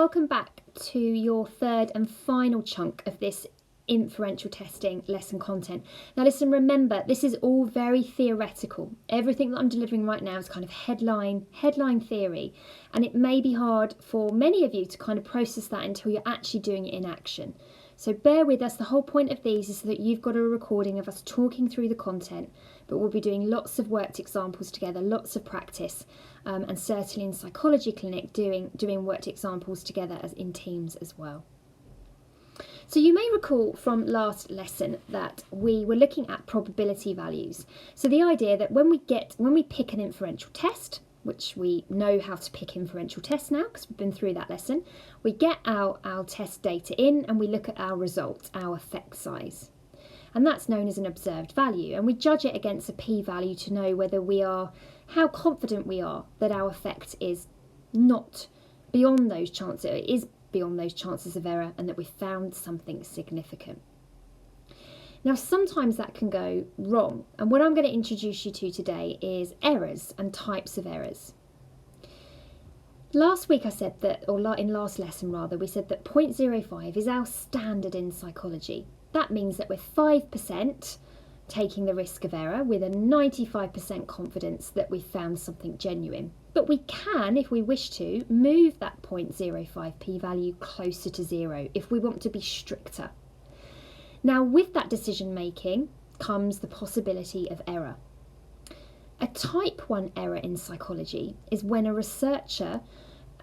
Welcome back to your third and final chunk of this inferential testing lesson content. Now listen, remember, this is all very theoretical. Everything that I'm delivering right now is kind of headline theory, and it may be hard for many of you to kind of process that until you're actually doing it in action. So bear with us. The whole point of these is so that you've got a recording of us talking through the content, but we'll be doing lots of worked examples together, lots of practice, and certainly in Psychology Clinic doing worked examples together as in teams as well. So you may recall from last lesson that we were looking at probability values. So the idea that when we pick an inferential test, which we know how to pick inferential tests now because we've been through that lesson, we get our test data in and we look at our result, our effect size. And that's known as an observed value. And we judge it against a p-value to know how confident we are that our effect is not beyond those chances, it is beyond those chances of error, and that we've found something significant. Now, sometimes that can go wrong, and what I'm going to introduce you to today is errors and types of errors. Last week I said that, or in last lesson rather, we said that 0.05 is our standard in psychology. That means that we're 5% taking the risk of error with a 95% confidence that we've found something genuine. But we can, if we wish to, move that 0.05 p-value closer to 0 if we want to be stricter. Now, with that decision making comes the possibility of error. A type 1 error in psychology is when a researcher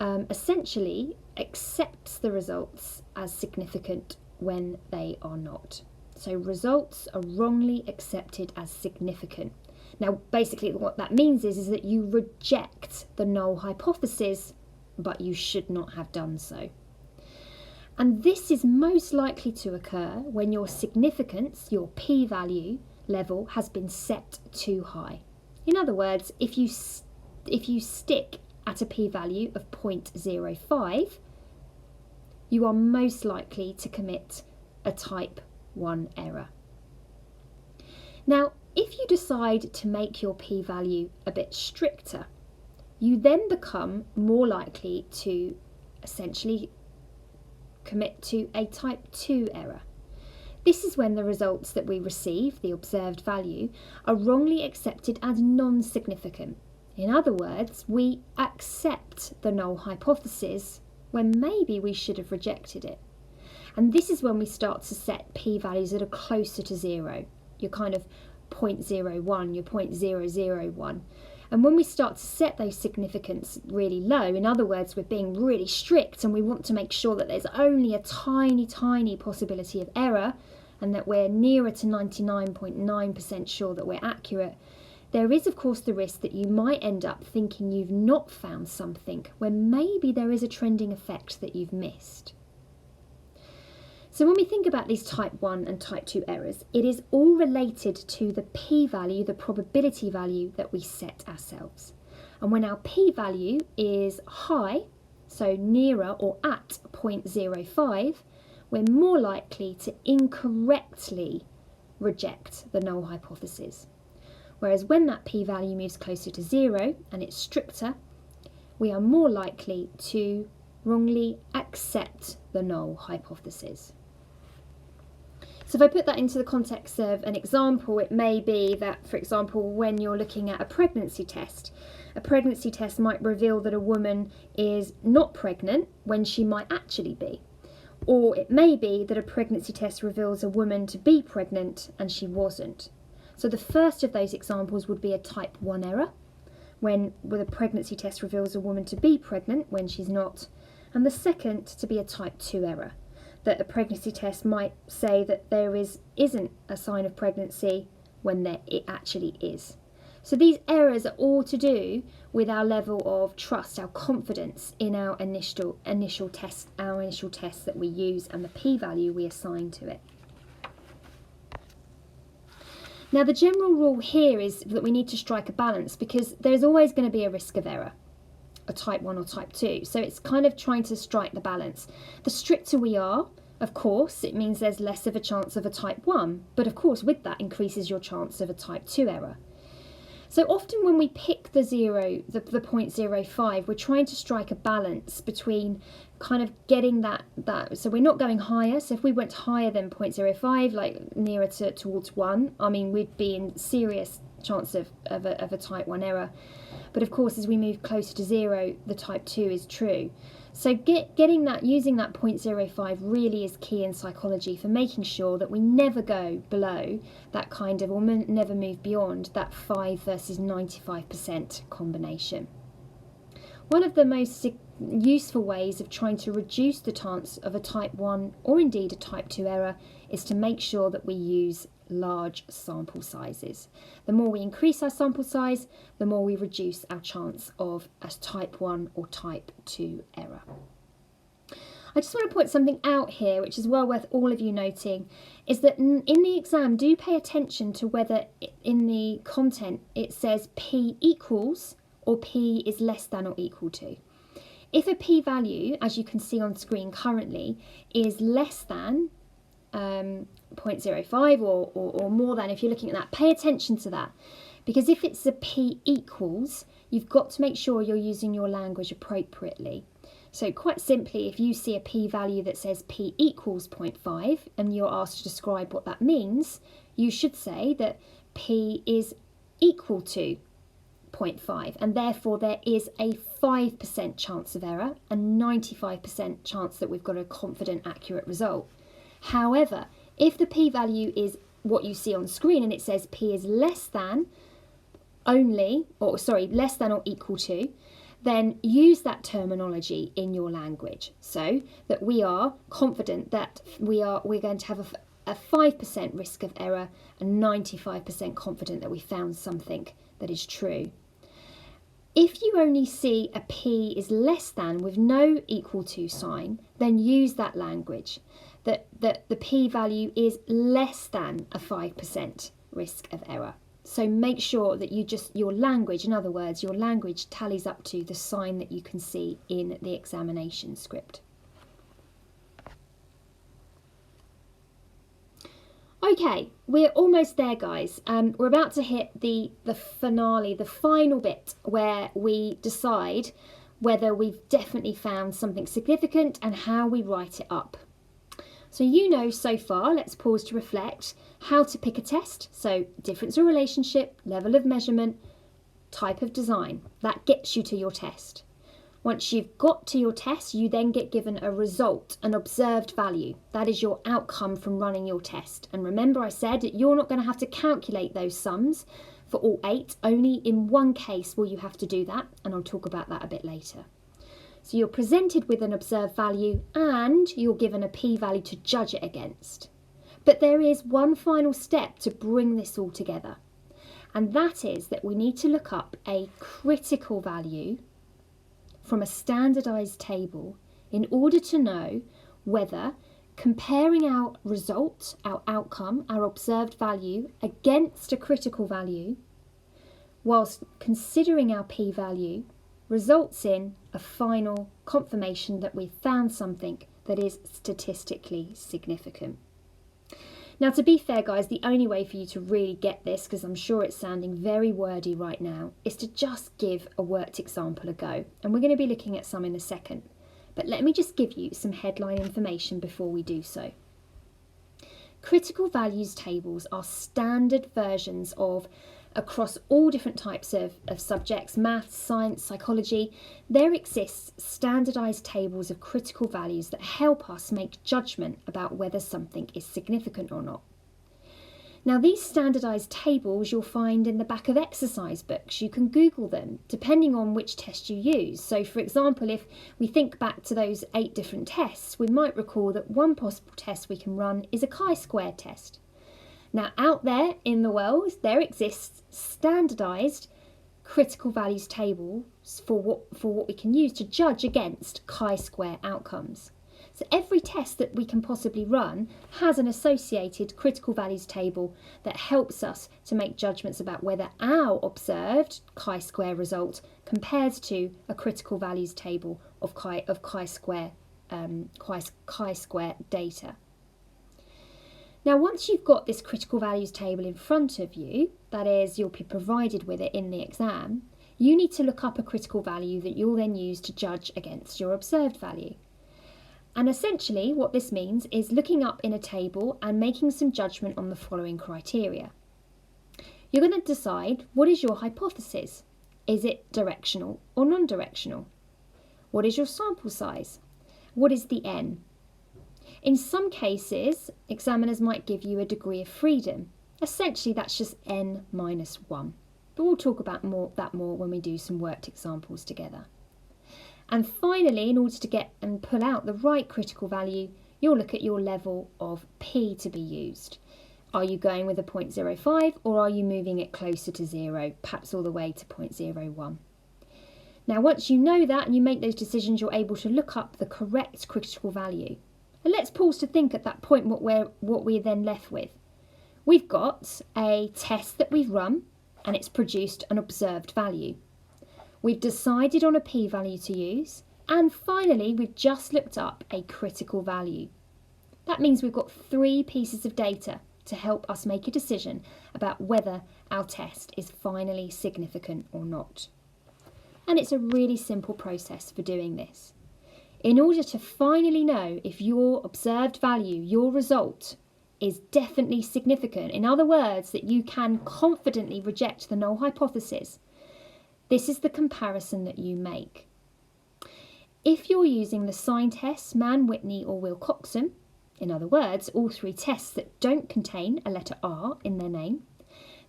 essentially accepts the results as significant when they are not. So results are wrongly accepted as significant. Now, basically what that means is that you reject the null hypothesis, but you should not have done so. And this is most likely to occur when your significance, your p-value level, has been set too high. In other words, if you stick at a p-value of 0.05, you are most likely to commit a type 1 error. Now, if you decide to make your p-value a bit stricter, you then become more likely to essentially commit to a type 2 error. This is when the results that we receive, the observed value, are wrongly accepted as non-significant. In other words, we accept the null hypothesis when maybe we should have rejected it. And this is when we start to set p-values that are closer to 0. You're kind of 0.01, you're 0.001. And when we start to set those significance really low, in other words, we're being really strict and we want to make sure that there's only a tiny, tiny possibility of error and that we're nearer to 99.9% sure that we're accurate, there is, of course, the risk that you might end up thinking you've not found something when maybe there is a trending effect that you've missed. So when we think about these type 1 and type 2 errors, it is all related to the p-value, the probability value that we set ourselves. And when our p-value is high, so nearer or at 0.05, we're more likely to incorrectly reject the null hypothesis. Whereas when that p-value moves closer to 0 and it's stricter, we are more likely to wrongly accept the null hypothesis. So if I put that into the context of an example, it may be that, for example, when you're looking at a pregnancy test might reveal that a woman is not pregnant when she might actually be. Or it may be that a pregnancy test reveals a woman to be pregnant and she wasn't. So the first of those examples would be a type 1 error, when a pregnancy test reveals a woman to be pregnant when she's not. And the second to be a type 2 error, that a pregnancy test might say that there isn't a sign of pregnancy when it actually is. So these errors are all to do with our level of trust, our confidence in our initial test that we use and the p-value we assign to it. Now, the general rule here is that we need to strike a balance because there's always going to be a risk of error, a type 1 or type 2. So it's kind of trying to strike the balance. The stricter we are, of course, it means there's less of a chance of a type 1. But of course, with that increases your chance of a type 2 error. So often when we pick the 0.05, we're trying to strike a balance between kind of getting that, so we're not going higher. So if we went higher than 0.05, like nearer towards 1, I mean, we'd be in serious chance of a type 1 error. But of course, as we move closer to 0, the type 2 is true. So using that 0.05 really is key in psychology for making sure that we never go below that kind of, or never move beyond that 5 versus 95% combination. One of the most useful ways of trying to reduce the chance of a type 1 or indeed a type 2 error is to make sure that we use large sample sizes. The more we increase our sample size, the more we reduce our chance of a type 1 or type 2 error. I just want to point something out here, which is well worth all of you noting, is that in the exam, do pay attention to whether in the content it says P equals or P is less than or equal to. If a P value, as you can see on screen currently, is less than 0.05 or more than, if you're looking at that, pay attention to that, because if it's a P equals, you've got to make sure you're using your language appropriately. So quite simply, if you see a P value that says P equals 0.5 and you're asked to describe what that means, you should say that P is equal to 0.5 and therefore there is a 5% chance of error and 95% chance that we've got a confident, accurate result. However, if the p-value is what you see on screen and it says p is less than less than or equal to, then use that terminology in your language so that we are confident that we're going to have a 5% risk of error and 95% confident that we found something that is true. If you only see a p is less than with no equal to sign, then use that language, that the p-value is less than a 5% risk of error. So make sure that your language, in other words, your language tallies up to the sign that you can see in the examination script. Okay, we're almost there, guys. We're about to hit the finale, the final bit, where we decide whether we've definitely found something significant and how we write it up. So you know so far, let's pause to reflect, how to pick a test. So difference or relationship, level of measurement, type of design. That gets you to your test. Once you've got to your test, you then get given a result, an observed value. That is your outcome from running your test. And remember, I said that you're not going to have to calculate those sums for all 8. Only in one case will you have to do that, and I'll talk about that a bit later. So you're presented with an observed value and you're given a p-value to judge it against. But there is one final step to bring this all together, and that is that we need to look up a critical value from a standardized table in order to know whether comparing our result, our outcome, our observed value against a critical value, whilst considering our p-value, results in a final confirmation that we've found something that is statistically significant. Now, to be fair, guys, the only way for you to really get this, because I'm sure it's sounding very wordy right now, is to just give a worked example a go. And we're going to be looking at some in a second. But let me just give you some headline information before we do so. Critical values tables are standard versions of, across all different types of subjects, maths, science, psychology, there exists standardized tables of critical values that help us make judgment about whether something is significant or not. Now, these standardized tables you'll find in the back of exercise books. You can Google them depending on which test you use. So, for example, if we think back to those 8 different tests, we might recall that one possible test we can run is a chi-square test. Now, out there in the world, there exists standardised critical values tables for what we can use to judge against chi-square outcomes. So every test that we can possibly run has an associated critical values table that helps us to make judgments about whether our observed chi-square result compares to a critical values table of chi-square data. Now, once you've got this critical values table in front of you, that is, you'll be provided with it in the exam, you need to look up a critical value that you'll then use to judge against your observed value. And essentially what this means is looking up in a table and making some judgment on the following criteria. You're going to decide, what is your hypothesis? Is it directional or non-directional? What is your sample size? What is the N? In some cases, examiners might give you a degree of freedom. Essentially, that's just N minus 1. But we'll talk about that more when we do some worked examples together. And finally, in order to get and pull out the right critical value, you'll look at your level of P to be used. Are you going with a 0.05 or are you moving it closer to 0, perhaps all the way to 0.01? Now, once you know that and you make those decisions, you're able to look up the correct critical value. And let's pause to think at that point what we're then left with. We've got a test that we've run and it's produced an observed value. We've decided on a p-value to use, and finally we've just looked up a critical value. That means we've got 3 pieces of data to help us make a decision about whether our test is finally significant or not. And it's a really simple process for doing this. In order to finally know if your observed value, your result, is definitely significant, in other words, that you can confidently reject the null hypothesis, this is the comparison that you make. If you're using the sign tests, Mann-Whitney or Wilcoxon, in other words, all 3 tests that don't contain a letter R in their name,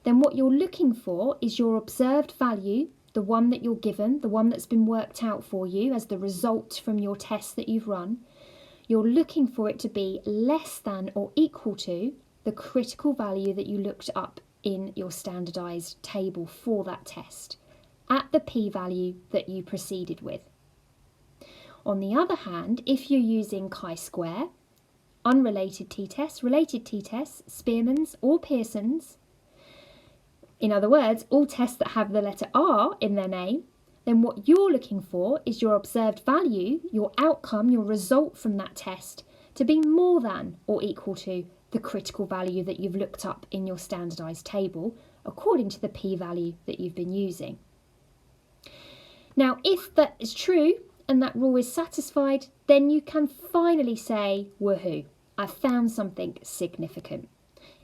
then what you're looking for is your observed value, the one that you're given, the one that's been worked out for you as the result from your test that you've run. You're looking for it to be less than or equal to the critical value that you looked up in your standardised table for that test, at the p-value that you proceeded with. On the other hand, if you're using chi-square, unrelated t-tests, related t-tests, Spearman's or Pearson's, in other words, all tests that have the letter R in their name, then what you're looking for is your observed value, your outcome, your result from that test, to be more than or equal to the critical value that you've looked up in your standardised table, according to the p-value that you've been using. Now, if that is true and that rule is satisfied, then you can finally say, woohoo, I've found something significant.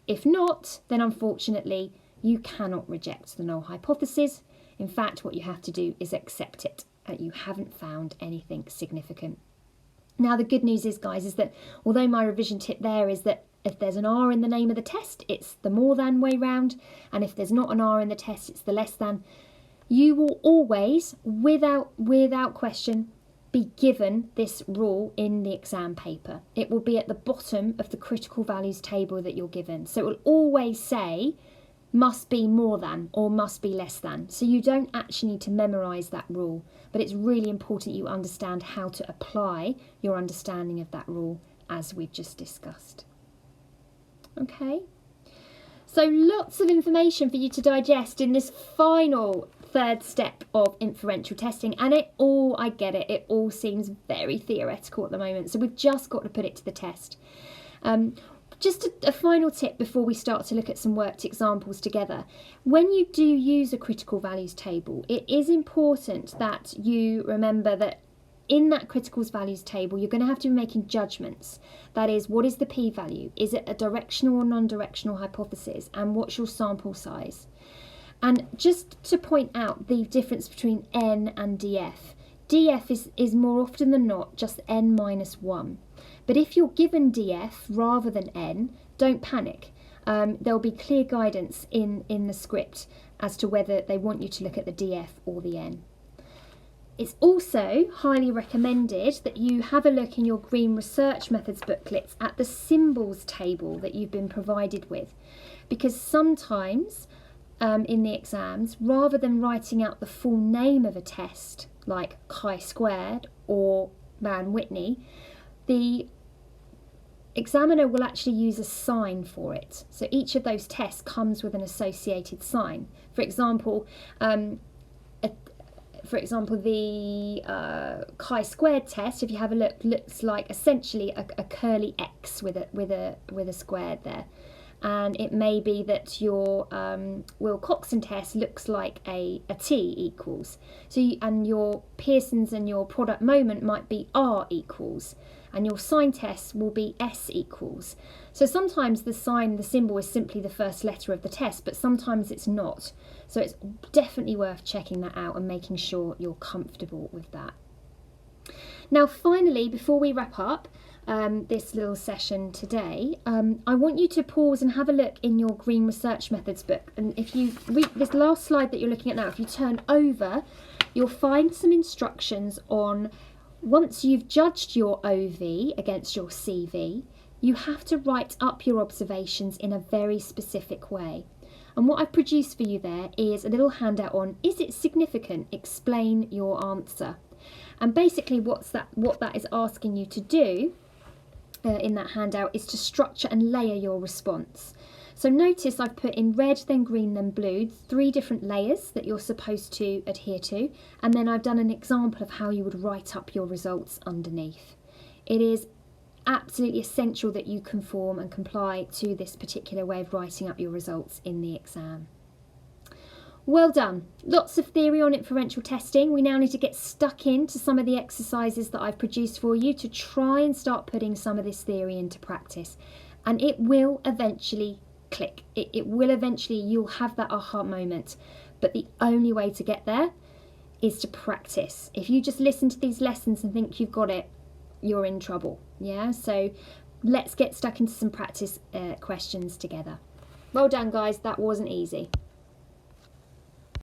If not, then unfortunately, you cannot reject the null hypothesis. In fact, what you have to do is accept it, that you haven't found anything significant. Now, the good news is, guys, is that although my revision tip there is that if there's an R in the name of the test, it's the more than way round, and if there's not an R in the test, it's the less than, you will always, without question, be given this rule in the exam paper. It will be at the bottom of the critical values table that you're given. So it will always say must be more than or must be less than. So you don't actually need to memorise that rule, but it's really important you understand how to apply your understanding of that rule as we've just discussed. Okay, so lots of information for you to digest in this final 3rd step of inferential testing, and I get it, it all seems very theoretical at the moment, so we've just got to put it to the test. Just a final tip before we start to look at some worked examples together. When you do use a critical values table, it is important that you remember that in that critical values table, you're going to have to be making judgments. That is, what is the p-value? Is it a directional or non-directional hypothesis? And what's your sample size? And just to point out the difference between N and DF. DF is more often than not just N minus 1. But if you're given DF rather than N, don't panic. There'll be clear guidance in the script as to whether they want you to look at the DF or the N. It's also highly recommended that you have a look in your green research methods booklets at the symbols table that you've been provided with, because sometimes in the exams, rather than writing out the full name of a test like chi-squared or Mann-Whitney, the examiner will actually use a sign for it. So each of those tests comes with an associated sign. For example, for example, the chi-squared test, if you have a look, looks like essentially a curly X with a square there. And it may be that your Wilcoxon test looks like a T equals. So and your Pearson's and your product moment might be R equals, and your sign test will be S equals. So sometimes the symbol is simply the first letter of the test, but sometimes it's not. So it's definitely worth checking that out and making sure you're comfortable with that. Now finally, before we wrap up this little session today, I want you to pause and have a look in your Green Research Methods book. And if you read this last slide that you're looking at now, if you turn over, you'll find some instructions on, once you've judged your OV against your CV, you have to write up your observations in a very specific way. And what I've produced for you there is a little handout on, is it significant? Explain your answer. And basically what that is asking you to do in that handout is to structure and layer your response. So notice I've put in red, then green, then blue, 3 different layers that you're supposed to adhere to, and then I've done an example of how you would write up your results underneath. It is absolutely essential that you conform and comply to this particular way of writing up your results in the exam. Well done. Lots of theory on inferential testing. We now need to get stuck into some of the exercises that I've produced for you to try and start putting some of this theory into practice. And it will eventually click. It will eventually, you'll have that aha moment. But the only way to get there is to practice. If you just listen to these lessons and think you've got it, you're in trouble. Yeah, so let's get stuck into some practice questions together. Well done, guys. That wasn't easy.